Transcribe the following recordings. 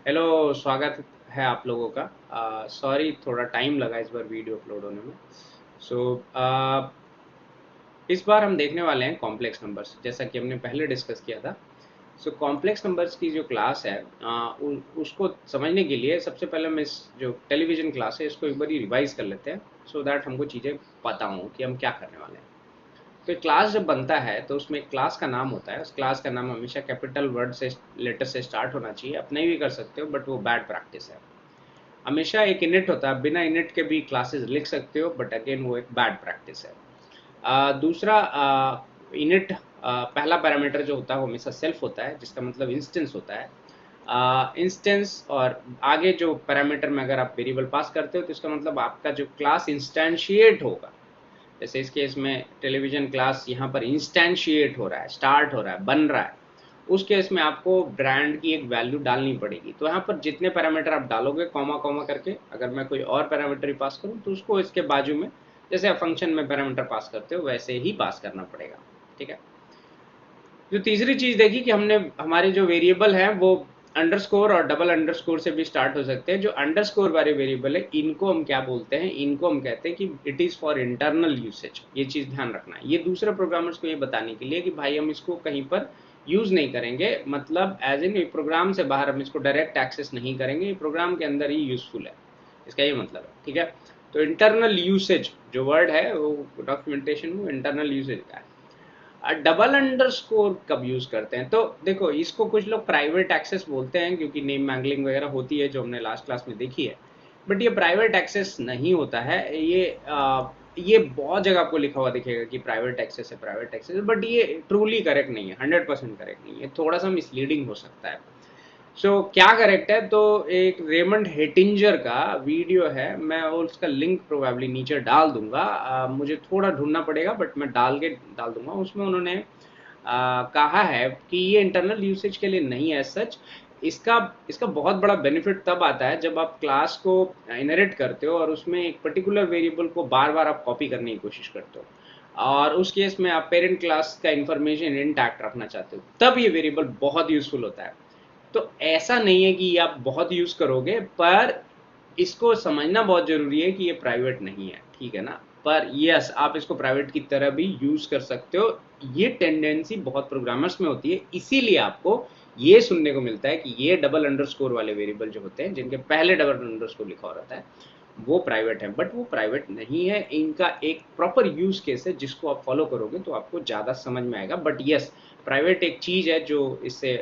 Hello, स्वागत है आप लोगों का। सॉरी, थोड़ा टाइम लगा इस बार वीडियो अपलोड होने में। सो इस बार हम देखने वाले हैं कॉम्प्लेक्स नंबर्स, जैसा कि हमने पहले डिस्कस किया था। सो कॉम्प्लेक्स नंबर्स की जो क्लास है, उसको समझने के लिए सबसे पहले हम इस जो टेलीविज़न क्लास है इसको एक बार रिवाइज कर लेते हैं, सो दैट हमको चीज़ें पता हों कि हम क्या करने वाले हैं। तो एक क्लास जब बनता है तो उसमें एक क्लास का नाम होता है। उस क्लास का नाम हमेशा कैपिटल वर्ड से, लेटर से स्टार्ट होना चाहिए। अपने भी कर सकते हो, बट वो बैड प्रैक्टिस है। हमेशा एक इनिट होता है, बिना इनिट के भी क्लासेस लिख सकते हो, बट अगेन वो एक बैड प्रैक्टिस है। दूसरा, इनिट पहला पैरामीटर जो होता है वो हमेशा सेल्फ होता है, जिसका मतलब इंस्टेंस होता है। इंस्टेंस और आगे जो पैरामीटर में अगर आप वेरिएबल पास करते हो तो इसका मतलब आपका जो क्लास इंस्टेंशिएट होगा। जैसे इस केस में टेलीविजन क्लास यहाँ पर इंस्टेंशिएट हो रहा है, स्टार्ट हो रहा है, बन रहा है। उस केस में आपको ब्रांड की एक वैल्यू डालनी पड़ेगी। तो यहाँ पर जितने पैरामीटर आप डालोगे कॉमा कॉमा करके, अगर मैं कोई और पैरामीटर ही पास करूँ तो उसको इसके बाजू में, जैसे आप फंक्शन में पैरामीटर पास करते हो वैसे ही पास करना पड़ेगा। ठीक है। जो तीसरी चीज देखी कि हमने हमारे जो वेरिएबल हैं वो अंडरस्कोर और डबल अंडरस्कोर से भी स्टार्ट हो सकते हैं। जो अंडरस्कोर वाले वेरिएबल है इनको हम क्या बोलते हैं, इनको हम कहते हैं कि it is for internal usage. ये चीज ध्यान रखना है, ये दूसरे प्रोग्रामर्स को ये बताने के लिए कि भाई हम इसको कहीं पर यूज नहीं करेंगे, मतलब एज इन प्रोग्राम से बाहर हम इसको डायरेक्ट एक्सेस नहीं करेंगे, ये प्रोग्राम के अंदर ही यूजफुल है, इसका ये मतलब है। ठीक है। तो इंटरनल यूसेज जो वर्ड है वो डॉक्यूमेंटेशन में इंटरनल यूसेज का है। डबल अंडरस्कोर कब यूज करते हैं, तो देखो इसको कुछ लोग प्राइवेट एक्सेस बोलते हैं, क्योंकि नेम मैंगलिंग वगैरह होती है जो हमने लास्ट क्लास में देखी है। बट ये प्राइवेट एक्सेस नहीं होता है। ये बहुत जगह आपको लिखा हुआ दिखेगा कि प्राइवेट एक्सेस है, प्राइवेट एक्सेस, बट ये ट्रूली करेक्ट नहीं है, 100% करेक्ट नहीं है, थोड़ा सा मिसलीडिंग हो सकता है। क्या करेक्ट है, तो एक रेमंड हेटिंजर का वीडियो है, मैं उसका लिंक प्रोबेबली नीचे डाल दूंगा। मुझे थोड़ा ढूंढना पड़ेगा, बट मैं डाल दूंगा। उसमें उन्होंने कहा है कि ये इंटरनल यूसेज के लिए नहीं है सच। इसका इसका बहुत बड़ा बेनिफिट तब आता है जब आप क्लास को इनहेरिट करते हो और उसमें एक पर्टिकुलर वेरिएबल को बार बार आप कॉपी करने की कोशिश करते हो, और उस केस में आप पेरेंट क्लास का इंफॉर्मेशन इंटैक्ट रखना चाहते हो, तब ये वेरिएबल बहुत यूजफुल होता है। तो ऐसा नहीं है कि आप बहुत यूज करोगे, पर इसको समझना बहुत जरूरी है कि ये प्राइवेट नहीं है, ठीक है ना। पर यस, आप इसको प्राइवेट की तरह भी यूज कर सकते हो। ये टेंडेंसी बहुत प्रोग्रामर्स में होती है, इसीलिए आपको ये सुनने को मिलता है कि ये डबल अंडरस्कोर वाले वेरिएबल जो होते हैं, जिनके पहले डबल अंडरस्कोर लिखा हो रहता है, वो प्राइवेट है। बट वो प्राइवेट नहीं है, इनका एक प्रॉपर यूज केस है जिसको आप फॉलो करोगे तो आपको ज़्यादा समझ में आएगा। बट यस, प्राइवेट एक चीज़ है जो इससे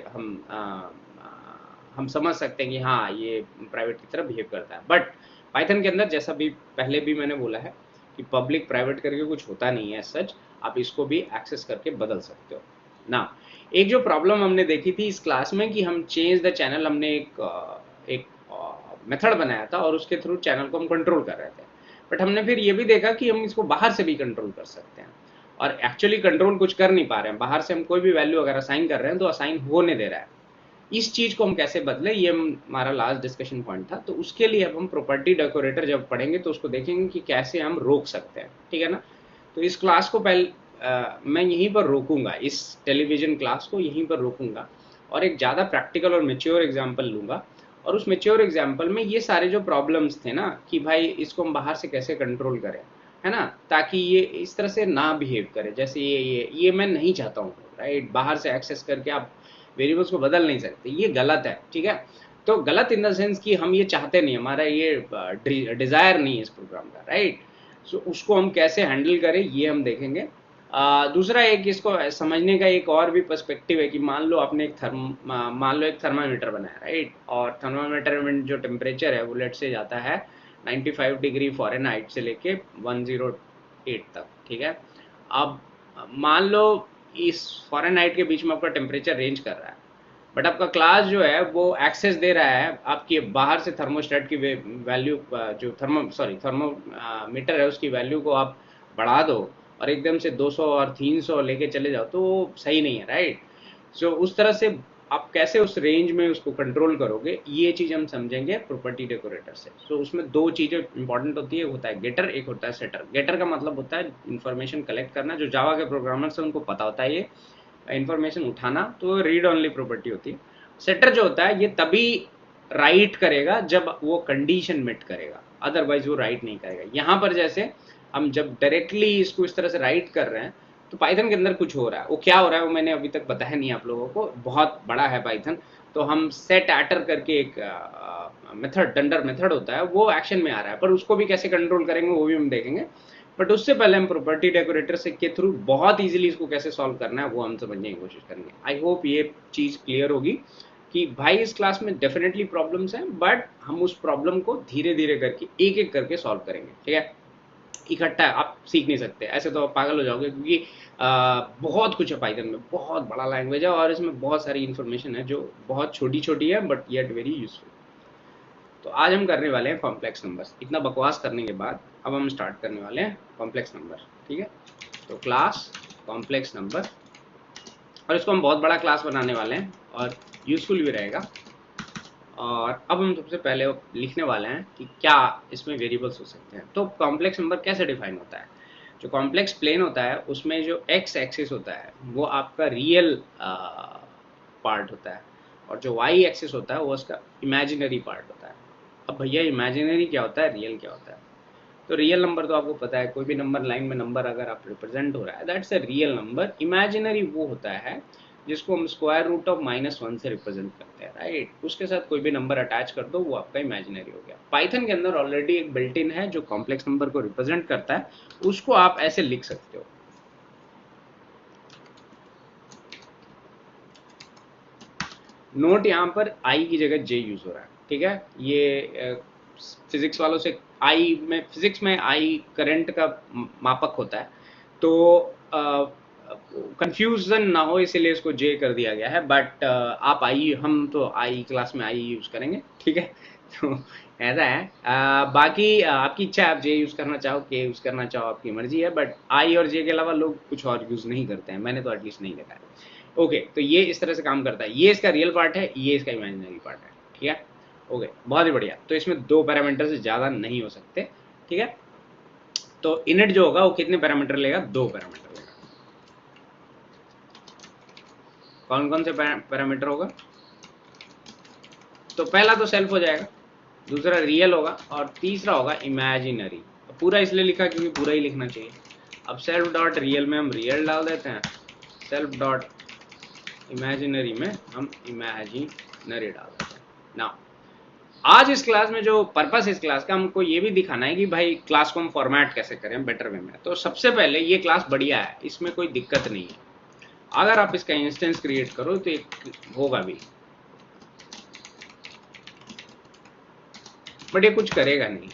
हम समझ सकते हैं कि हाँ ये प्राइवेट की तरह बिहेव करता है। बट पाइथन के अंदर, जैसा भी पहले भी मैंने बोला है, कि पब्लिक प्राइवेट करके कुछ होता नहीं है सच। आप इसको भी एक्सेस करके बदल सकते हो ना। एक जो प्रॉब्लम हमने देखी थी इस क्लास में कि हम चेंज द चैनल, हमने एक मेथड बनाया था और उसके थ्रू चैनल को हम कंट्रोल कर रहे थे। बट हमने फिर ये भी देखा कि हम इसको बाहर से भी कंट्रोल कर सकते हैं, और एक्चुअली कंट्रोल कुछ कर नहीं पा रहे हैं। बाहर से हम कोई भी वैल्यू अगर असाइन कर रहे हैं तो असाइन होने दे रहा है। इस चीज को हम कैसे बदले, ये हमारा लास्ट डिस्कशन पॉइंट था। तो उसके लिए अब हम प्रॉपर्टी डेकोरेटर जब पढ़ेंगे तो उसको देखेंगे कि कैसे हम रोक सकते हैं, ठीक है ना। तो इस क्लास को पहले मैं यहीं पर रोकूंगा, इस टेलीविजन क्लास को यहीं पर रोकूंगा, और एक ज़्यादा प्रैक्टिकल और मेच्योर एग्जाम्पल लूंगा। और उस मेच्योर एग्जाम्पल में ये सारे जो प्रॉब्लम्स थे ना, कि भाई इसको हम बाहर से कैसे कंट्रोल करें, है ना, ताकि ये इस तरह से ना बिहेव करे। जैसे ये मैं नहीं चाहता हूँ, राइट। बाहर से एक्सेस करके आप वेरिएबल्स को बदल नहीं सकते, ये गलत है, ठीक है। तो गलत इन द सेंस कि हम ये चाहते नहीं, हमारा ये डिज़ायर नहीं है इस प्रोग्राम का, राइट। सो उसको हम कैसे हैंडल करें ये हम देखेंगे। दूसरा एक इसको समझने का एक और भी पर्सपेक्टिव है कि मान लो एक थर्मामीटर बनाया, राइट। और थर्मामीटर में जो टेम्परेचर है वो लेट से जाता है 95 डिग्री फ़ारेनहाइट से लेके 108 तक, ठीक है। अब मान लो इस फ़ारेनहाइट के बीच में आपका टेम्परेचर रेंज कर रहा है, बट आपका क्लास जो है वो एक्सेस दे रहा है आपकी बाहर से थर्मोस्टेट की वैल्यू, जो थर्मोमीटर है उसकी वैल्यू को आप बढ़ा दो और एकदम से 200 और 300 लेके चले जाओ, तो वो सही नहीं है, राइट। उस तरह से आप कैसे उस रेंज में उसको कंट्रोल करोगे, ये चीज़ हम समझेंगे प्रॉपर्टी डेकोरेटर से। उसमें दो चीज़ें इंपॉर्टेंट होती है, होता है गेटर, एक होता है सेटर। गेटर का मतलब होता है इन्फॉर्मेशन कलेक्ट करना, जो जावा के प्रोग्रामर्स हैं उनको पता होता है ये इन्फॉर्मेशन उठाना, तो रीड ऑनली प्रॉपर्टी होती है। सेटर जो होता है ये तभी राइट करेगा जब वो कंडीशन मेट करेगा, अदरवाइज वो राइट नहीं करेगा। यहाँ पर जैसे हम जब डायरेक्टली इसको इस तरह से राइट कर रहे हैं तो पाइथन के अंदर कुछ हो रहा है, वो क्या हो रहा है वो मैंने अभी तक बताया नहीं आप लोगों को, बहुत बड़ा है पाइथन। तो हम सेट एटर करके एक मेथड, डंडर मेथड होता है, वो एक्शन में आ रहा है, पर उसको भी कैसे कंट्रोल करेंगे वो भी हम देखेंगे। बट उससे पहले हम प्रॉपर्टी डेकोरेटर से के थ्रू बहुत इजीली इसको कैसे सॉल्व करना है वो हम समझने की कोशिश करेंगे। आई होप ये चीज़ क्लियर होगी कि भाई इस क्लास में डेफिनेटली प्रॉब्लम्स हैं, बट हम उस प्रॉब्लम को धीरे धीरे करके एक एक करके सॉल्व करेंगे, ठीक है। इकट्ठा आप सीख नहीं सकते, ऐसे तो आप पागल हो जाओगे, क्योंकि बहुत कुछ है पाइथन में, बहुत बड़ा लैंग्वेज है और इसमें बहुत सारी इन्फॉर्मेशन है जो बहुत छोटी छोटी है बट येट वेरी यूजफुल। तो आज हम करने वाले हैं कॉम्प्लेक्स नंबर्स। इतना बकवास करने के बाद अब हम स्टार्ट करने वाले हैं कॉम्प्लेक्स नंबर, ठीक है। तो क्लास कॉम्प्लेक्स नंबर, और इसको हम बहुत बड़ा क्लास बनाने वाले हैं और यूजफुल भी रहेगा। और अब हम सबसे पहले लिखने वाले हैं कि क्या इसमें वेरिएबल्स हो सकते हैं। तो कॉम्प्लेक्स नंबर कैसे डिफाइन होता है? जो कॉम्प्लेक्स प्लेन होता है उसमें जो एक्स एक्सिस होता है वो आपका रियल पार्ट होता है, और जो वाई एक्सिस होता है वो उसका इमेजिनरी पार्ट होता है। अब भैया इमेजिनरी क्या होता है, रियल क्या होता है? तो रियल नंबर तो आपको पता है, कोई भी नंबर लाइन में नंबर अगर आप रिप्रेजेंट हो रहा है that's a real number. Imaginary वो होता है जिसको हम स्क्वायर रूट ऑफ -1 से रिप्रेजेंट करते हैं, राइट। उसके साथ कोई भी नंबर अटैच कर दो वो आपका इमेजिनरी हो गया। पाइथन के अंदर ऑलरेडी एक बिल्ट इन है जो कॉम्प्लेक्स नंबर को रिप्रेजेंट करता है, उसको आप ऐसे लिख सकते हो। नोट यहाँ पर आई की जगह जे यूज हो रहा है, ठीक है। ये फिजिक्स वालों से, आई में, फिजिक्स में आई करंट का मापक होता है, तो कंफ्यूजन ना हो इसीलिए इसको जे कर दिया गया है। बट आप आई, हम तो आई क्लास में आई यूज करेंगे, ठीक है। तो ऐसा है। बाकी आपकी इच्छा है, आप जे यूज करना चाहो, के यूज करना चाहो, आपकी मर्जी है। बट आई और जे के अलावा लोग कुछ और यूज नहीं करते हैं, मैंने तो एटलीस्ट नहीं देखा है। ओके, तो ये इस तरह से काम करता है। ये इसका रियल पार्ट है, ये इसका इमेजिनरी पार्ट है, ठीक है। ओके, बहुत ही बढ़िया। तो इसमें 2 पैरामीटर से ज़्यादा नहीं हो सकते, ठीक है। तो इनिट जो होगा वो कितने पैरामीटर लेगा? 2 पैरामीटर लेगा। कौन कौन से पैरामीटर होगा? तो पहला तो सेल्फ हो जाएगा, दूसरा रियल होगा, और तीसरा होगा इमेजिनरी। पूरा इसलिए लिखा क्योंकि पूरा ही लिखना चाहिए। अब सेल्फ डॉट रियल में हम रियल डाल देते हैं, सेल्फ डॉट इमेजिनरी में हम इमेजिनरी डाल देते हैं। नाउ आज इस क्लास में जो पर्पस इस क्लास का, हमको ये भी दिखाना है कि भाई क्लास को हम फॉर्मेट कैसे करें बेटर वे में। तो सबसे पहले ये क्लास बढ़िया है, इसमें कोई दिक्कत नहीं है। अगर आप इसका इंस्टेंस क्रिएट करो तो एक होगा भी, बट ये कुछ करेगा नहीं,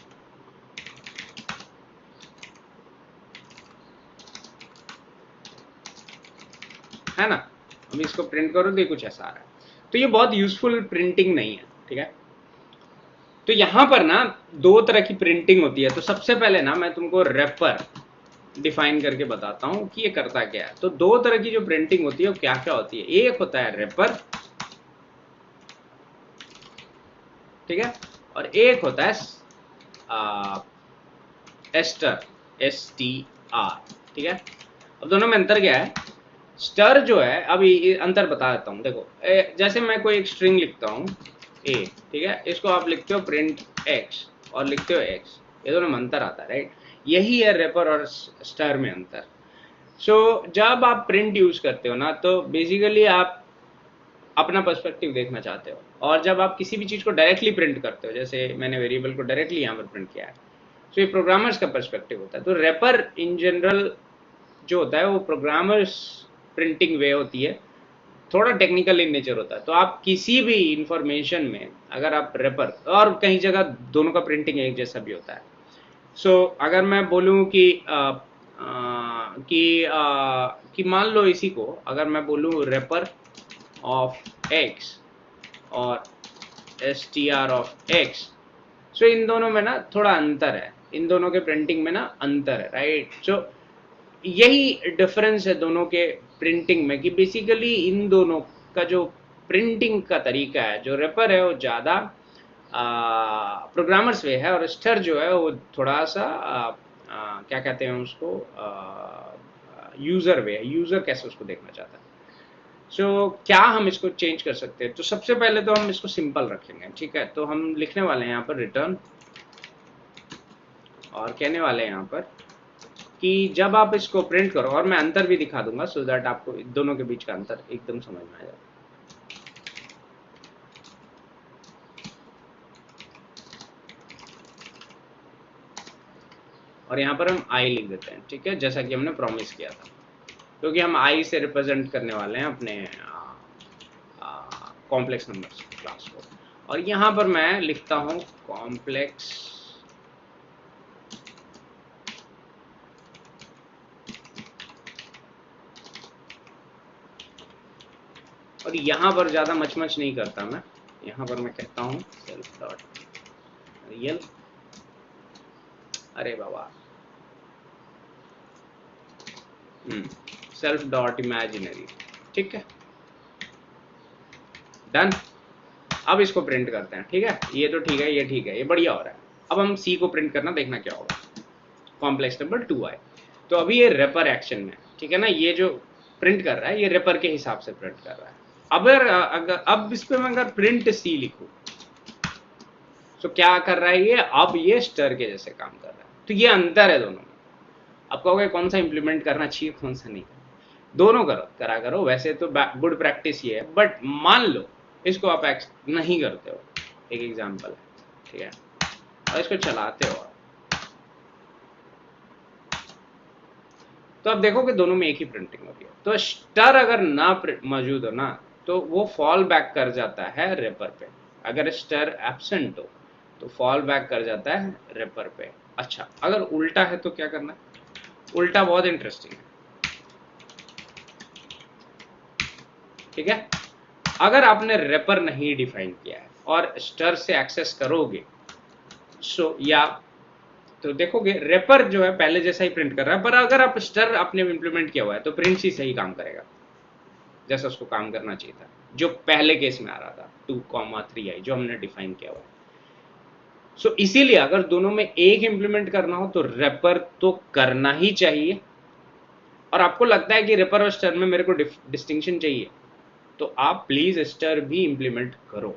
है ना। अब इसको प्रिंट करो तो ये कुछ ऐसा आ रहा है, तो ये बहुत यूजफुल प्रिंटिंग नहीं है, ठीक है। तो यहां पर ना 2 तरह की प्रिंटिंग होती है। तो सबसे पहले ना मैं तुमको रेपर डिफाइन करके बताता हूं कि ये करता क्या है। तो 2 तरह की जो प्रिंटिंग होती है वो क्या क्या होती है। एक होता है रेपर, ठीक है, और एक होता है एस्टर, STR, ठीक है। अब दोनों में अंतर क्या है? स्टर जो है, अभी अंतर बता देता हूँ। देखो जैसे मैं कोई एक स्ट्रिंग लिखता हूँ A, ठीक है, इसको आप लिखते हो प्रिंट X और लिखते हो X, ये दोनों में अंतर आता है, राइट। यही है रेपर और स्टर में अंतर। सो जब आप प्रिंट यूज करते हो ना, तो बेसिकली आप अपना पर्सपेक्टिव देखना चाहते हो, और जब आप किसी भी चीज़ को डायरेक्टली प्रिंट करते हो, जैसे मैंने वेरिएबल को डायरेक्टली यहाँ पर प्रिंट किया है, तो ये प्रोग्रामर्स का पर्सपेक्टिव होता है। तो रेपर इन जनरल जो होता है वो प्रोग्रामर्स प्रिंटिंग वे होती है, थोड़ा टेक्निकल इन नेचर होता है। तो आप किसी भी इंफॉर्मेशन में अगर आप रेपर, और कहीं जगह दोनों का प्रिंटिंग एक जैसा भी होता है। सो अगर मैं बोलूँ कि कि मान लो इसी को अगर मैं बोलूँ रेपर ऑफ एक्स और STR ऑफ एक्स, सो इन दोनों में ना थोड़ा अंतर है, इन दोनों के प्रिंटिंग में ना अंतर है, राइट। सो यही डिफरेंस है दोनों के प्रिंटिंग में, कि बेसिकली इन दोनों का जो प्रिंटिंग का तरीका है, जो रेपर है वो ज़्यादा प्रोग्रामर्स वे है, और स्टर जो है वो थोड़ा सा क्या कहते हैं उसको, यूज़र वे है, यूज़र कैसे उसको देखना चाहता है। सो क्या हम इसको चेंज कर सकते हैं? तो सबसे पहले तो हम इसको सिंपल रखेंगे, ठीक है। तो हम लिखने वाले हैं यहाँ पर रिटर्न, और कहने वाले हैं यहाँ पर कि जब आप इसको प्रिंट करो, और मैं अंतर भी दिखा दूंगा सो दैट आपको दोनों के बीच का अंतर एकदम समझ में आ जाए। और यहाँ पर हम आई लिख देते हैं, ठीक है, जैसा कि हमने प्रॉमिस किया था, क्योंकि हम आई से रिप्रेजेंट करने वाले हैं अपने कॉम्प्लेक्स नंबर्स क्लास को। और यहाँ पर मैं लिखता हूँ कॉम्प्लेक्स और यहाँ पर ज़्यादा मच नहीं करता मैं, यहाँ पर मैं कहता हूँ सेल्फ डॉट रियल, अरे बाबा, सेल्फ डॉट इमेजिनरी, ठीक है, डन। अब इसको प्रिंट करते हैं, ठीक है, ये तो ठीक है, ये ठीक है, ये बढ़िया हो रहा है। अब हम सी को प्रिंट करना, देखना क्या होगा। कॉम्प्लेक्स नंबर 2 आए, तो अभी ये रेपर एक्शन में, ठीक है ना, ये जो प्रिंट कर रहा है ये रेपर के हिसाब से प्रिंट कर रहा है। अगर अब इस पे मैं अगर प्रिंट सी लिखूं तो क्या कर रहा है ये, अब ये स्टर के जैसे काम कर रहा है। तो ये अंतर है दोनों में। आप कहोगे कौन सा इंप्लीमेंट करना चाहिए, कौन सा नहीं, दोनों करा करो। वैसे तो गुड प्रैक्टिस ये है, बट मान लो इसको आप नहीं करते हो, एक एग्जांपल है, ठीक है, और इसको चलाते हो, तो आप देखोगे दोनों में एक ही प्रिंटिंग होती है। तो स्टर अगर ना मौजूद हो ना, तो वो फॉल बैक कर जाता है रेपर पे। अगर स्टर एब्सेंट हो तो फॉल बैक कर जाता है रेपर पे। अच्छा, अगर उल्टा है तो क्या करना है? उल्टा बहुत इंटरेस्टिंग है, ठीक है। अगर आपने रेपर नहीं डिफाइन किया है और स्टर से एक्सेस करोगे, सो या तो देखोगे रेपर जो है पहले जैसा ही प्रिंट कर रहा है, पर अगर आप स्टर आपने इम्प्लीमेंट किया हुआ है तो प्रिंट ही सही काम करेगा जैसा उसको काम करना चाहिए था, जो पहले केस में आ रहा था 2,3i जो हमने डिफाइन किया हुआ है। सो इसीलिए अगर दोनों में एक इंप्लीमेंट करना हो तो रेपर तो करना ही चाहिए। और आपको लगता है कि रेपर और स्टर में मेरे को डिस्टिंक्शन चाहिए, तो आप प्लीज स्टर भी इंप्लीमेंट करो,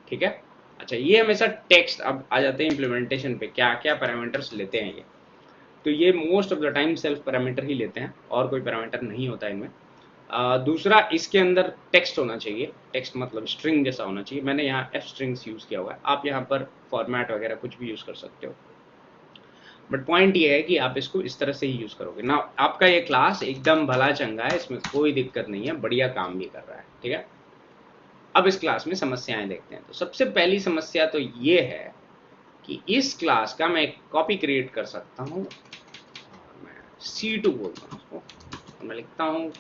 ठीक है। अच्छा, ये हमेशा टेक्स्ट, अब आ जाते हैं इंप्लीमेंटेशन पे, क्या क्या पैरामीटर्स लेते हैं ये। तो ये most of the time self parameter ही लेते हैं, और कोई पैरामीटर नहीं होता इनमें। दूसरा, इसके अंदर टेक्स्ट होना चाहिए, टेक्स्ट मतलब स्ट्रिंग जैसा होना चाहिए। मैंने यहाँ एफ स्ट्रिंग्स यूज़ किया हुआ है, आप यहाँ पर फॉर्मेट वगैरह कुछ भी यूज़ कर सकते हो, बट पॉइंट ये है कि आप इसको इस तरह से ही यूज़ करोगे ना। आपका ये क्लास एकदम भला चंगा है, इसमें कोई दिक्कत नहीं है, बढ़िया काम भी कर रहा है, ठीक है। अब इस क्लास में समस्याएं देखते हैं। तो सबसे पहली समस्या तो ये है कि इस क्लास का मैं एक कॉपी क्रिएट कर सकता हूँ, मैं C2 बोलता हूँ उसको, और मैं लिखता हूँ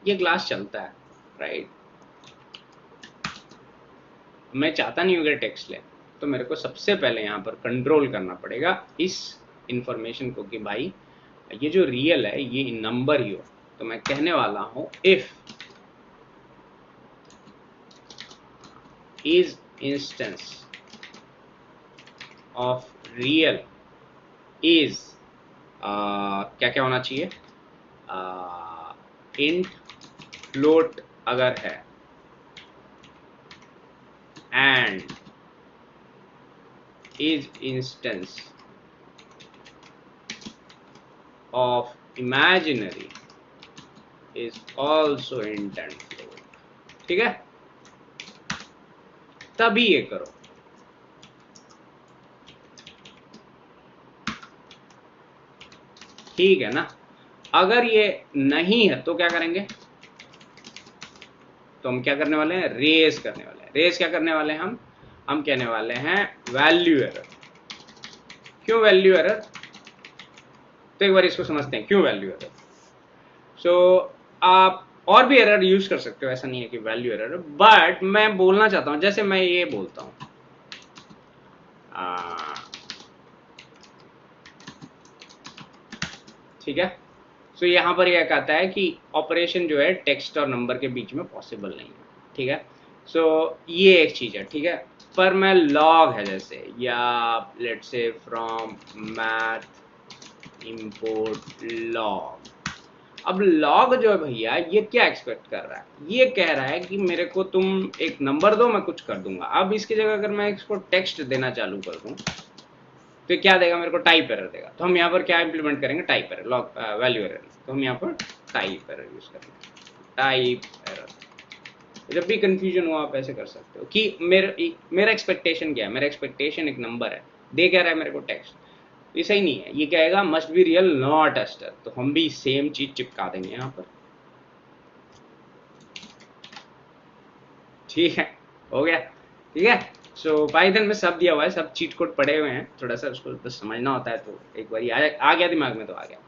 ये क्लास चलता है, राइट। मैं चाहता नहीं हूँ कि टेक्स्ट ले, तो मेरे को सबसे पहले यहाँ पर कंट्रोल करना पड़ेगा इस इंफॉर्मेशन को कि भाई ये जो रियल है ये नंबर ही हो। तो मैं कहने वाला हूँ if is instance of real is क्या क्या होना चाहिए, इंट फ्लोट अगर है, and is instance of imaginary is also int and float, ठीक है। तभी ये करो, ठीक है ना। अगर ये नहीं है तो क्या करेंगे, तो हम क्या करने वाले हैं, रेज करने वाले हैं। रेज क्या करने वाले हैं हम कहने वाले हैं वैल्यू एरर। क्यों वैल्यू एरर, तो एक बार इसको समझते हैं क्यों वैल्यू एरर। सो आप और भी एरर यूज कर सकते हो, ऐसा नहीं है कि वैल्यू एरर, बट मैं बोलना चाहता हूं, जैसे मैं ये बोलता हूं ठीक है। सो यहाँ पर यह कहता है कि ऑपरेशन जो है टेक्स्ट और नंबर के बीच में पॉसिबल नहीं है, ठीक है। सो ये एक चीज है, ठीक है। पर मैं लॉग है जैसे, या let's say from math import log. अब लॉग जो है भैया ये क्या एक्सपेक्ट कर रहा है, ये कह रहा है कि मेरे को तुम एक नंबर दो मैं कुछ कर दूंगा। अब इसकी जगह अगर मैं इसको टेक्स्ट देना चालू कर दूं तो क्या देगा मेरे को, टाइप एरर देगा। तो हम यहाँ पर क्या इंप्लीमेंट करेंगे, type error, log value error. तो हम यहाँ पर टाइप एरर यूज करेंगे, टाइप एरर। जब भी कंफ्यूजन हो आप ऐसे कर सकते हो कि मेरा एक्सपेक्टेशन क्या है, मेरा एक्सपेक्टेशन एक नंबर है, दे क्या रहा है मेरे को टेक्स्ट, ये सही नहीं है। ये कहेगा मस्ट बी रियल नॉट एस्टर, तो हम भी सेम चीज चिपका देंगे यहाँ पर। ठीक है, हो गया। ठीक है, सो पाइथन में सब दिया हुआ है, सब चीट कोड पड़े हुए हैं, थोड़ा सा उसको बस समझना होता है। तो एक बार आ गया दिमाग में तो आ गया।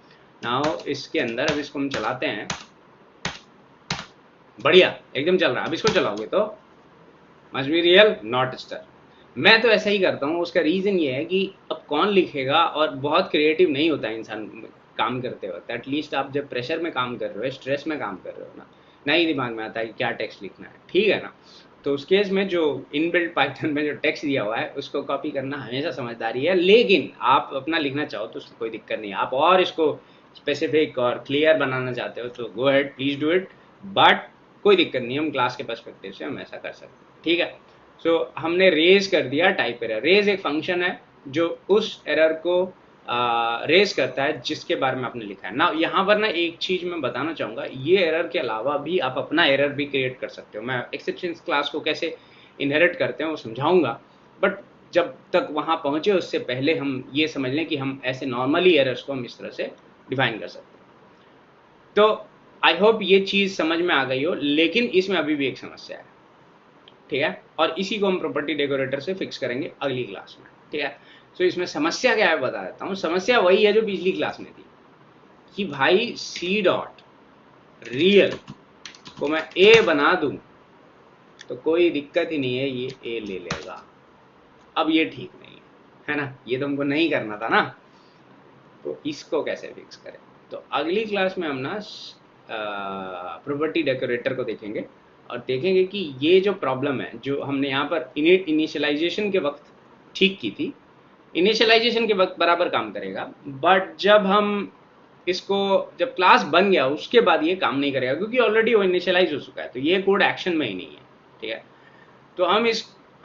नाउ इसके अंदर अब इसको हम चलाते हैं, बढ़िया एकदम चल रहा है। अब इसको चलाओगे तो must be real not star. मैं तो ऐसा ही करता हूँ, उसका रीजन ये है कि अब कौन लिखेगा, और बहुत क्रिएटिव नहीं होता है इंसान काम करते वक्त। एटलीस्ट आप जब प्रेशर में काम कर रहे हो, स्ट्रेस में काम कर रहे हो ना, नहीं दिमाग में आता है कि क्या टेक्स्ट लिखना है, ठीक है ना। तो उस केस में जो इनबिल्ट पाइथन में जो टेक्स्ट दिया हुआ है उसको कॉपी करना हमेशा समझदारी है। लेकिन आप अपना लिखना चाहो तो उससे कोई दिक्कत नहीं है, आप और इसको स्पेसिफिक और क्लियर बनाना चाहते हो तो go ahead, please do it. But कोई दिक्कत नहीं, हम क्लास के पर्सपेक्टिव से हम ऐसा कर सकते हैं, ठीक है। सो हमने रेज कर दिया टाइप एरर। रेज एक फंक्शन है जो उस एरर को रेज करता है जिसके बारे में आपने लिखा है ना। यहाँ पर ना एक चीज मैं बताना चाहूंगा, ये एरर के अलावा भी आप अपना एरर भी क्रिएट कर सकते हो। मैं एक्सेप्शंस क्लास को कैसे इनहेरिट करते हैं वो समझाऊंगा, बट जब तक वहां पहुंचे उससे पहले हम ये समझ लें कि हम ऐसे नॉर्मली एरर्स को हम इस तरह से डिफाइन कर सकते हैं। तो आई होप ये चीज समझ में आ गई हो, लेकिन इसमें अभी भी एक समस्या है, ठीक है। और इसी को हम प्रॉपर्टी डेकोरेटर से फिक्स करेंगे अगली क्लास में, ठीक है। तो इसमें समस्या क्या है बता देता हूँ। समस्या वही है जो पिछली क्लास में थी, कि भाई सी डॉट रियल को मैं ए बना दूं तो कोई दिक्कत ही नहीं है, ये ए ले लेगा। अब ये ठीक नहीं है ना, ये तो हमको नहीं करना था ना। तो इसको कैसे फिक्स करें, तो अगली क्लास में हम ना प्रॉपर्टी डेकोरेटर को देखेंगे और देखेंगे कि ये जो प्रॉब्लम है जो हमने यहाँ पर इनिशियलाइजेशन के वक्त ठीक की थी, इनिशियलाइजेशन के वक्त बराबर काम करेगा, बट जब हम इसको, जब क्लास बन गया उसके बाद ये काम नहीं करेगा, क्योंकि ऑलरेडी वो इनिशियलाइज हो चुका है, तो ये कोड एक्शन में ही नहीं है, ठीक है। तो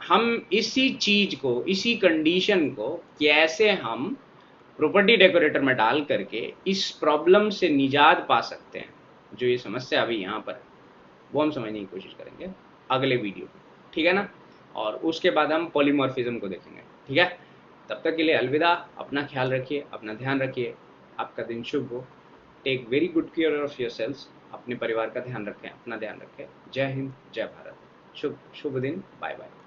हम इसी चीज को, इसी कंडीशन को कैसे हम प्रॉपर्टी डेकोरेटर में डाल करके इस प्रॉब्लम से निजात पा सकते हैं, जो ये समस्या अभी यहाँ पर है, वो हम समझने की कोशिश करेंगे अगले वीडियो में, ठीक है ना। और उसके बाद हम पॉलीमॉर्फिज्म को देखेंगे, ठीक है। तब तक के लिए अलविदा, अपना ख्याल रखिए, अपना ध्यान रखिए, आपका दिन शुभ हो। Take very good care of your selves, अपने परिवार का ध्यान रखें, अपना ध्यान रखें। जय हिंद, जय भारत, शुभ शुभ दिन, बाय बाय।